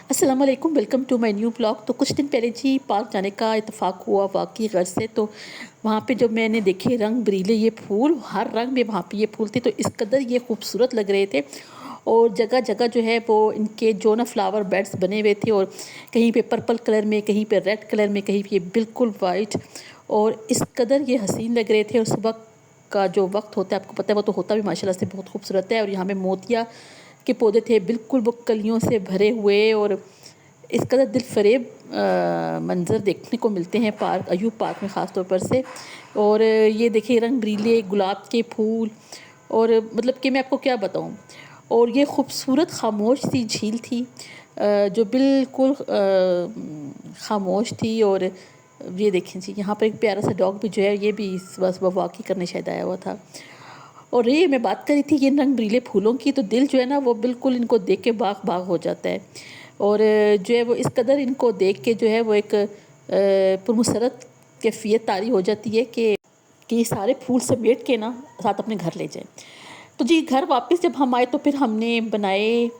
अस्सलाम वालेकुम, welcome to my new blog. तो कुछ दिन पहले जी पार्क जाने का इत्तेफाक हुआ वाक़ई गर्ज से। तो वहाँ पे जब मैंने देखे रंग बिरंगे ये फूल, हर रंग में वहाँ पे ये फूल थे, तो इस कदर ये खूबसूरत लग रहे थे। और जगह-जगह जो है वो इनके जो ना फ्लावर बेड्स बने हुए थे, और कहीं पे पर्पल कलर में, कहीं पे रेड कलर में, कहीं पे बिल्कुल वाइट। और इस कदर ये हसीन लग रहे थे। और सुबह का जो वक्त होता है, आपको पता है वो तो होता भी माशाल्लाह से बहुत खूबसूरत है। और यहाँ पे मोतिया के पौधे थे, बिल्कुल वो कलियों से भरे हुए। और इस कदर दिलफरेब मंज़र देखने को मिलते हैं पार्क, अयूब पार्क में ख़ास तौर पर से। और ये देखिए रंग बरीले गुलाब के फूल, और मतलब कि मैं आपको क्या बताऊँ। और ये खूबसूरत खामोश सी झील थी, जो बिल्कुल खामोश थी। और ये देखें जी, यहाँ पर एक प्यारा सा डॉग भी जो है, ये भी सुबह सुबह वॉकिंग करने शायद आया हुआ था। और ये मैं बात कर रही थी ये रंग बरीले फूलों की, तो दिल जो है ना वो बिल्कुल इनको देख के बाग बाग हो जाता है। और जो है वो इस कदर इनको देख के जो है वो एक पुरमसरत कैफियत तारी हो जाती है कि ये सारे फूल समेट के ना साथ अपने घर ले जाएं। तो जी घर वापस जब हम आए तो फिर हमने बनाए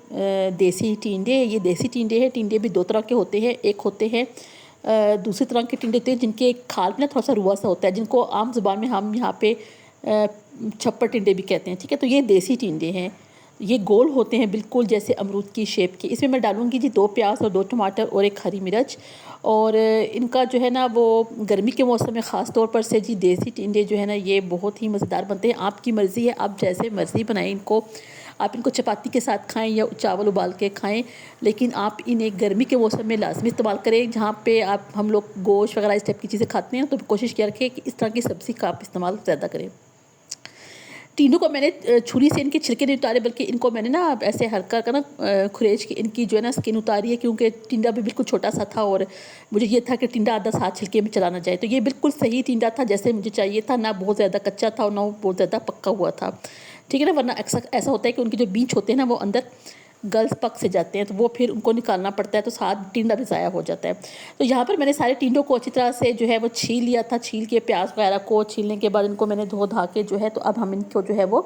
देसी टिंडे। ये देसी टिंडे हैं। टिंडे भी दो तरह के होते हैं। एक होते हैं दूसरी तरह के टिंडे होते हैं जिनके खाल में ना थोड़ा सा रुआ सा होता है, जिनको आम जुबान में हम यहाँ पे छप्पर टिंडे भी कहते हैं। ठीक है, तो ये देसी टिंडे हैं। ये गोल होते हैं बिल्कुल जैसे अमरूद की शेप के। इसमें मैं डालूँगी जी 2 प्याज और 2 टमाटर और 1 हरी मिर्च। और इनका जो है ना वो गर्मी के मौसम में ख़ास तौर पर से जी देसी टिंडे जो है ना ये बहुत ही मज़ेदार बनते हैं। आपकी मर्ज़ी है, आप जैसे मर्ज़ी बनाएं इनको। आप इनको चपाती के साथ खाएं या चावल उबाल के खाएं, लेकिन आप इन्हें गर्मी के मौसम में लाजमी इस्तेमाल करें। जहाँ पे आप हम लोग गोश्त वगैरह इस टाइप की चीज़ें खाते हैं, तो कोशिश किया रखें कि इस तरह की सब्ज़ी का आप इस्तेमाल ज़्यादा करें। तीनों को मैंने छुरी से इनके छिलके नहीं उतारे, बल्कि इनको मैंने ना ऐसे हल्का का ना खुरेच के इनकी जो है ना स्किन उतारी है, क्योंकि टिंडा भी बिल्कुल छोटा सा था। और मुझे ये था कि टिंडा आधा साथ छिलके में चला ना जाए। तो ये बिल्कुल सही टिंडा था जैसे मुझे चाहिए था, ना बहुत ज़्यादा कच्चा था और ना बहुत ज़्यादा पक्का हुआ था। ठीक है ना, वरना अक्सर ऐसा होता है कि उनके जो बीज होते हैं ना वो अंदर गल्स पक से जाते हैं, तो वो फिर उनको निकालना पड़ता है, तो साथ टिंडा भी ज़ाया हो जाता है। तो यहाँ पर मैंने सारे टिंडों को अच्छी तरह से जो है वो छील लिया था। छील के प्याज वगैरह को छीलने के बाद इनको मैंने धो धा के जो है, तो अब हम इनको जो है वो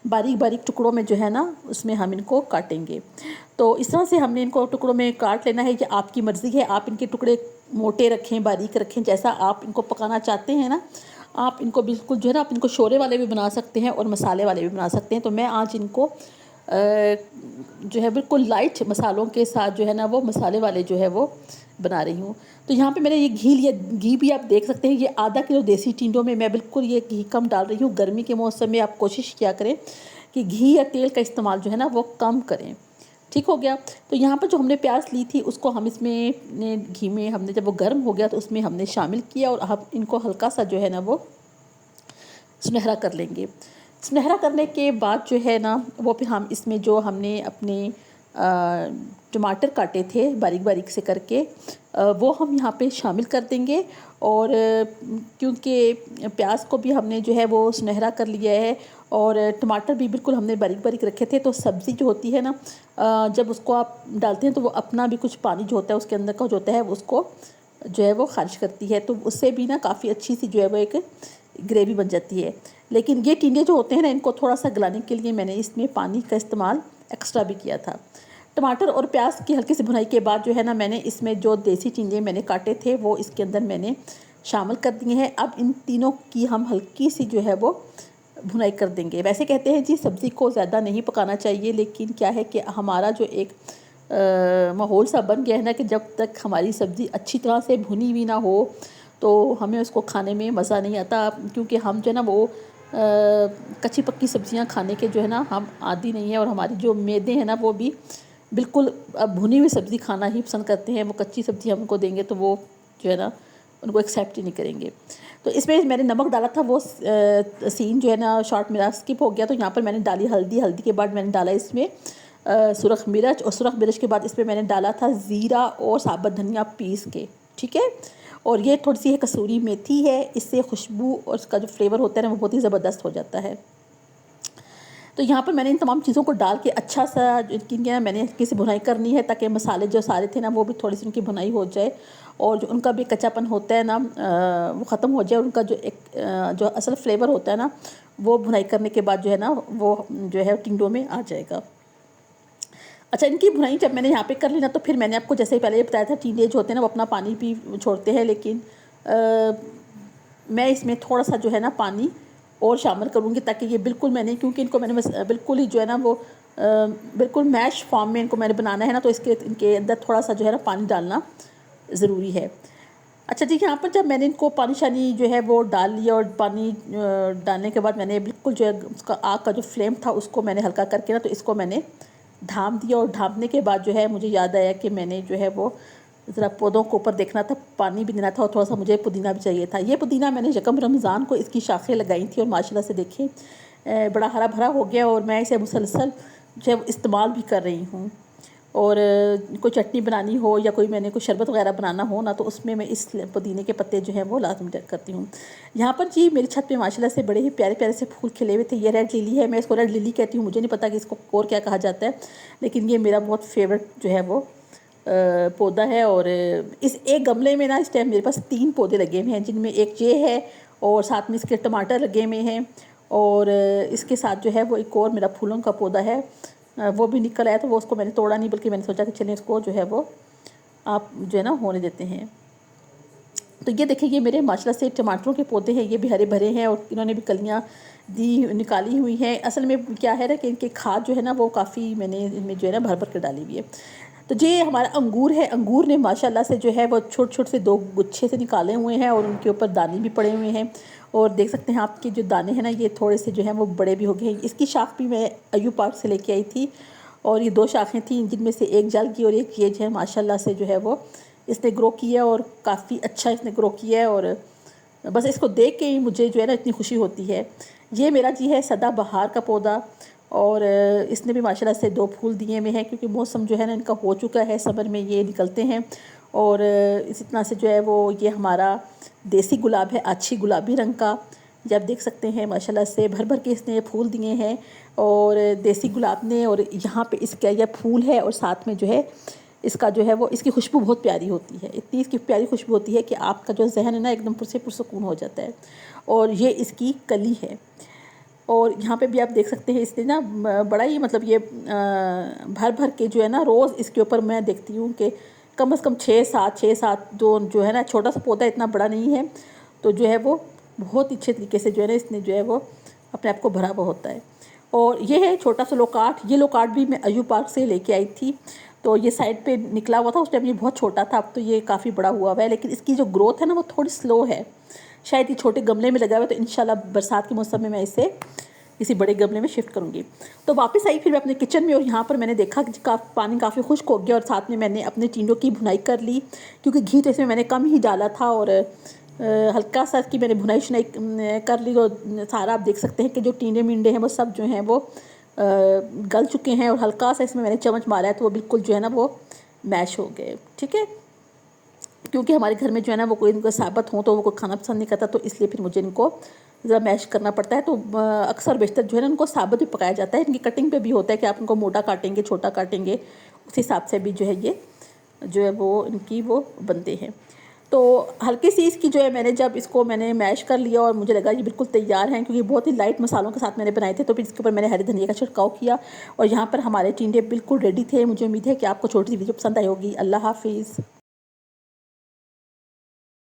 बारीक बारीक टुकड़ों में जो है ना उसमें हम इनको काटेंगे। तो इस तरह से हमने इनको टुकड़ों में काट लेना है। ये आपकी मर्ज़ी है, आप इनके टुकड़े मोटे रखें, बारीक रखें, जैसा आप इनको पकाना चाहते हैं ना। आप इनको बिल्कुल जो है ना आप इनको शोरे वाले भी बना सकते हैं और मसाले वाले भी बना सकते हैं। तो मैं आज इनको जो है बिल्कुल लाइट मसालों के साथ जो है ना वो मसाले वाले जो है वो बना रही हूँ। तो यहाँ पे मैंने ये घी लिया, घी भी आप देख सकते हैं। ये आधा किलो देसी टिंडों में मैं बिल्कुल ये घी कम डाल रही हूँ। गर्मी के मौसम में आप कोशिश किया करें कि घी या तेल का इस्तेमाल जो है ना वो कम करें। ठीक हो गया। तो यहाँ पर जो हमने प्याज ली थी उसको हम इसमें घी में हमने जब वो गर्म हो गया तो उसमें हमने शामिल किया, और हम इनको हल्का सा जो है ना वो सुनहरा कर लेंगे। सुनहरा करने के बाद जो है ना वो फिर हम इसमें जो हमने अपने टमाटर काटे थे बारीक बारीक से करके वो हम यहाँ पे शामिल कर देंगे। और क्योंकि प्याज को भी हमने जो है वो सुनहरा कर लिया है और टमाटर भी बिल्कुल हमने बारीक बारीक रखे थे, तो सब्ज़ी जो होती है ना जब उसको आप डालते हैं तो वो अपना भी कुछ पानी जो होता है उसके अंदर का जो होता है उसको जो है वो खारिज करती है, तो उससे भी ना काफ़ी अच्छी सी जो है वो एक ग्रेवी बन जाती है। लेकिन ये टिंडे जो होते हैं ना इनको थोड़ा सा गलाने के लिए मैंने इसमें पानी का इस्तेमाल एक्स्ट्रा भी किया था। टमाटर और प्याज की हल्की सी भुनाई के बाद जो है ना मैंने इसमें जो देसी टिंडे मैंने काटे थे वो इसके अंदर मैंने शामिल कर दिए हैं। अब इन तीनों की हम हल्की सी जो है वो भुनाई कर देंगे। वैसे कहते हैं जी सब्ज़ी को ज़्यादा नहीं पकाना चाहिए, लेकिन क्या है कि हमारा जो एक माहौल सा बन गया है ना कि जब तक हमारी सब्ज़ी अच्छी तरह से भुनी हुई ना हो तो हमें उसको खाने में मज़ा नहीं आता। क्योंकि हम जो है ना वो कच्ची पक्की सब्ज़ियां खाने के जो है ना हम आदी नहीं है, और हमारी जो मैदे हैं ना वो भी बिल्कुल अब भुनी हुई सब्ज़ी खाना ही पसंद करते हैं। वो कच्ची सब्ज़ी हम उनको देंगे तो वो जो है ना उनको एक्सेप्ट ही नहीं करेंगे। तो इसमें मैंने नमक डाला था, वो सीन जो है ना शॉर्ट मेरा स्किप हो गया। तो यहाँ पर मैंने डाली हल्दी, हल्दी के बाद मैंने डाला इसमें सुरख मिर्च, और सुरख मिर्च के बाद इसमें मैंने डाला था ज़ीरा और साबुत धनिया पीस के। ठीक है, और ये थोड़ी सी है कसूरी मेथी है, इससे खुशबू और उसका जो फ्लेवर होता है ना वो बहुत ही ज़बरदस्त हो जाता है। तो यहाँ पर मैंने इन तमाम चीज़ों को डाल के अच्छा सा इनकी ना मैंने हल्की सी भुनाई करनी है, ताकि मसाले जो सारे थे ना वो भी थोड़ी सी उनकी भुनाई हो जाए और जो उनका भी कच्चापन होता है ना वो ख़त्म हो जाए। उनका जो एक जो असल फ्लेवर होता है ना वो भुनाई करने के बाद जो है ना वो जो है टिंडों में आ जाएगा। अच्छा, इनकी भुनाई जब मैंने यहाँ पे कर ली ना, तो फिर मैंने आपको जैसे ही पहले बताया था, टीनेज होते हैं ना वो अपना पानी भी छोड़ते हैं, लेकिन मैं इसमें थोड़ा सा जो है ना पानी और शामिल करूँगी, ताकि ये बिल्कुल मैंने, क्योंकि इनको मैंने बस बिल्कुल ही जो है ना वो बिल्कुल मैश फॉर्म में इनको मैंने बनाना है ना, तो इनके अंदर थोड़ा सा जो है ना पानी डालना ज़रूरी है। अच्छा जी, यहाँ पर जब मैंने इनको पानी शानी जो है वो डाल लिया, और पानी डालने के बाद मैंने बिल्कुल जो है उसका आग का जो फ्लेम था उसको मैंने हल्का करके ना, तो इसको मैंने ढाँप दिया। और ढाँपने के बाद जो है मुझे याद आया कि मैंने जो है वो ज़रा पौधों के ऊपर देखना था, पानी भी देना था, और थोड़ा सा मुझे पुदीना भी चाहिए था। ये पुदीना मैंने यकम रमज़ान को इसकी शाखें लगाई थी, और माशाल्लाह से देखें बड़ा हरा भरा हो गया, और मैं इसे मुसलसल जो है इस्तेमाल भी कर रही हूँ। और कोई चटनी बनानी हो या कोई मैंने कोई शरबत वगैरह बनाना हो ना, तो उसमें मैं इस पुदीने के पत्ते जो हैं वो लाजमी करती हूँ। यहाँ पर जी मेरी छत पे माशाल्लाह से बड़े ही प्यारे प्यारे से फूल खिले हुए थे। ये रेड लिली है, मैं इसको रेड लिली कहती हूँ, मुझे नहीं पता कि इसको और क्या कहा जाता है, लेकिन ये मेरा बहुत फेवरेट जो है वो पौधा है। और इस एक गमले में ना इस टाइम मेरे पास 3 पौधे लगे हुए हैं, जिनमें एक ये है, और साथ में इसके टमाटर लगे हुए हैं, और इसके साथ जो है वो एक और मेरा फूलों का पौधा है, वो भी निकल आया, तो वो उसको मैंने तोड़ा नहीं, बल्कि मैंने सोचा कि चलिए इसको जो है वो आप जो है ना होने देते हैं। तो ये देखिए, ये मेरे माशाल्लाह से टमाटरों के पौधे हैं, ये भी हरे भरे हैं, और इन्होंने भी कलियाँ निकाली हुई हैं। असल में क्या है ना कि इनके खाद जो है ना वो काफ़ी मैंने इनमें जो है ना भर भर कर डाली हुई है। तो ये हमारा अंगूर है, अंगूर ने माशाल्लाह से जो है वो छोटे छोटे से 2 गुच्छे से निकाले हुए हैं, और उनके ऊपर दाने भी पड़े हुए हैं। और देख सकते हैं आपके जो दाने हैं ना, ये थोड़े से जो हैं वो बड़े भी हो गए हैं। इसकी शाख भी मैं अय्यूब पार्क से लेके आई थी, और ये 2 शाखें थी, जिनमें से एक जल की और एक ये जो है माशाल्लाह से जो है वो इसने ग्रो किया, और काफ़ी अच्छा इसने ग्रो किया है। और बस इसको देख के ही मुझे जो है ना इतनी खुशी होती है। ये मेरा जी है सदाबहार का पौधा, और इसने भी माशाल्लाह से 2 फूल दिए हुए हैं, क्योंकि मौसम जो है ना इनका हो चुका है, समर में ये निकलते हैं। और इस इतना से जो है वो ये हमारा देसी गुलाब है, अच्छी गुलाबी रंग का, जब देख सकते हैं माशाल्लाह से भर भर के इसने फूल दिए हैं। और देसी गुलाब ने, और यहाँ पे इसका यह फूल है, और साथ में जो है इसका जो है वो इसकी खुशबू बहुत प्यारी होती है, इतनी इसकी प्यारी खुशबू होती है कि आपका जो जहन है ना एकदम पुरसुकून हो जाता है। और ये इसकी कली है, और यहाँ पे भी आप देख सकते हैं इसने ना बड़ा ही मतलब ये भर भर के जो है ना रोज़ इसके ऊपर मैं देखती हूँ कि कम से कम 6-7 जो है ना, छोटा सा पौधा इतना बड़ा नहीं है, तो जो है वो बहुत अच्छे तरीके से जो है ना इसने जो है वो अपने आप को भरा हुआ होता है। और ये है छोटा सा लोकार्ट, ये लोकार्ट भी मैं अय्यूब पार्क से लेके आई थी, तो ये साइड पे निकला हुआ था, उस टाइम ये बहुत छोटा था, अब तो ये काफ़ी बड़ा हुआ है, लेकिन इसकी जो ग्रोथ है ना वो थोड़ी स्लो है। शायद ये छोटे गमले में लगा हुआ है, तो इंशाल्लाह बरसात के मौसम में मैं इसे किसी बड़े गमले में शिफ्ट करूँगी। तो वापस आई फिर मैं अपने किचन में, और यहाँ पर मैंने देखा कि पानी काफ़ी खुश्क हो गया, और साथ में मैंने अपने टिंडों की भुनाई कर ली, क्योंकि घी तो इसमें मैंने कम ही डाला था, और हल्का सा इसकी मैंने भुनाई शुनाई कर ली। तो सारा आप देख सकते हैं कि जो टिंडे मिंडे हैं वो सब जो हैं वो गल चुके हैं, और हल्का सा इसमें मैंने चम्मच मारा है, तो वो बिल्कुल जो है ना वो मैश हो गए। ठीक है, क्योंकि हमारे घर में जो है ना वो कोई इनको साबत हो तो वो कोई खाना पसंद नहीं करता, तो इसलिए फिर मुझे इनको ज़रा मैश करना पड़ता है। तो अक्सर बेशतर जो है ना उनको साबुत भी पकाया जाता है। इनकी कटिंग पे भी होता है कि आप इनको मोटा काटेंगे, छोटा काटेंगे, उस हिसाब से भी जो है ये जो है वो इनकी वो बनते हैं। तो हल्की सी इसकी जो है मैंने जब इसको मैंने मैश कर लिया, और मुझे लगा ये बिल्कुल तैयार हैं, क्योंकि बहुत ही लाइट मसालों के साथ मैंने बनाए थे, तो फिर इसके ऊपर मैंने हरे धनिया का छिड़काव किया, और यहाँ पर हमारे टिंडे बिल्कुल रेडी थे। मुझे उम्मीद है कि आपको छोटी सी वीडियो पसंद आई होगी। अल्लाह हाफिज़।